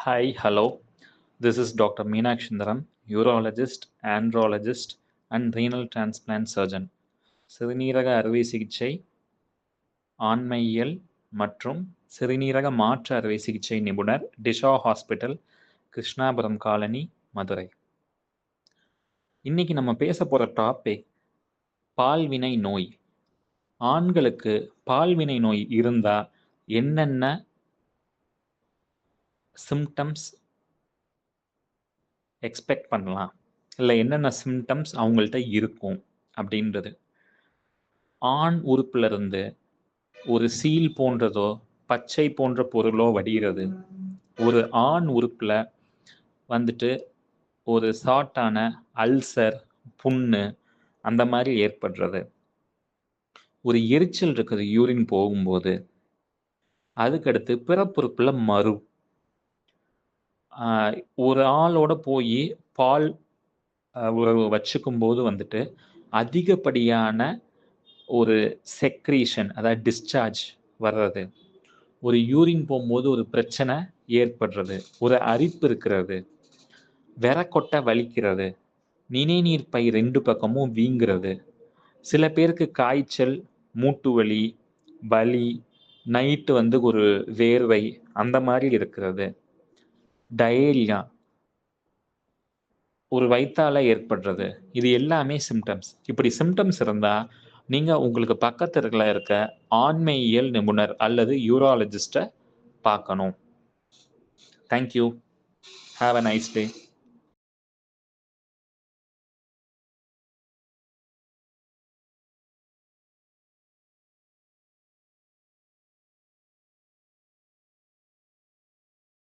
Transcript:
Hi, hello. This is Dr. Meenakshi Sundaram, urologist, andrologist, and renal transplant surgeon. சிறுநீரக அறுவை சிகிச்சை, ஆண்மையியல் மற்றும் சிறுநீரக மாற்று அறுவை சிகிச்சை நிபுணர், டிஷா ஹாஸ்பிட்டல், கிருஷ்ணாபுரம் காலனி, மதுரை. இன்னைக்கு நம்ம பேச போற டாபிக் பால்வினை நோய். ஆண்களுக்கு பால்வினை நோய் இருந்தா என்னென்ன சிம்டம்ஸ் எக்ஸ்பெக்ட் பண்ணலாம், இல்லை என்னென்ன சிம்டம்ஸ் அவங்கள்ட்ட இருக்கும் அப்படின்றது. ஆண் உறுப்புல இருந்து ஒரு சீல் போன்றதோ பச்சை போன்ற பொருளோ வடிகிறது. ஒரு ஆண் உறுப்புல வந்துட்டு ஒரு சாட்டான அல்சர், புண்ணு அந்த மாதிரி ஏற்படுறது. ஒரு எரிச்சல் இருக்குது யூரின் போகும்போது. அதுக்கடுத்து பிறப்புறுப்புல மறு. ஒரு ஆளோட போய் பால் உறவு வச்சுக்கும் போது வந்துட்டு அதிகப்படியான ஒரு செக்ரீஷன், அதாவது டிஸ்சார்ஜ் வர்றது. ஒரு யூரின் போகும்போது ஒரு பிரச்சனை ஏற்படுறது, ஒரு அரிப்பு இருக்கிறது, விரக்கொட்டை வலிக்கிறது, நிணநீர் பை 2 பக்கமும் வீங்குறது, சில பேருக்கு காய்ச்சல், மூட்டு வலி, வலி, நைட்டு வந்து ஒரு வேர்வை அந்த மாதிரி இருக்கிறது, டயேரியா, ஒரு வயித்தால ஏற்படுறது. இது எல்லாமே சிம்டம்ஸ். இப்படி சிம்டம்ஸ் இருந்தா நீங்க உங்களுக்கு பக்கத்துல இருக்க ஆண்மையியல் நிபுணர் அல்லது யூராலஜிஸ்ட பார்க்கணும். Thank you. Have a nice day.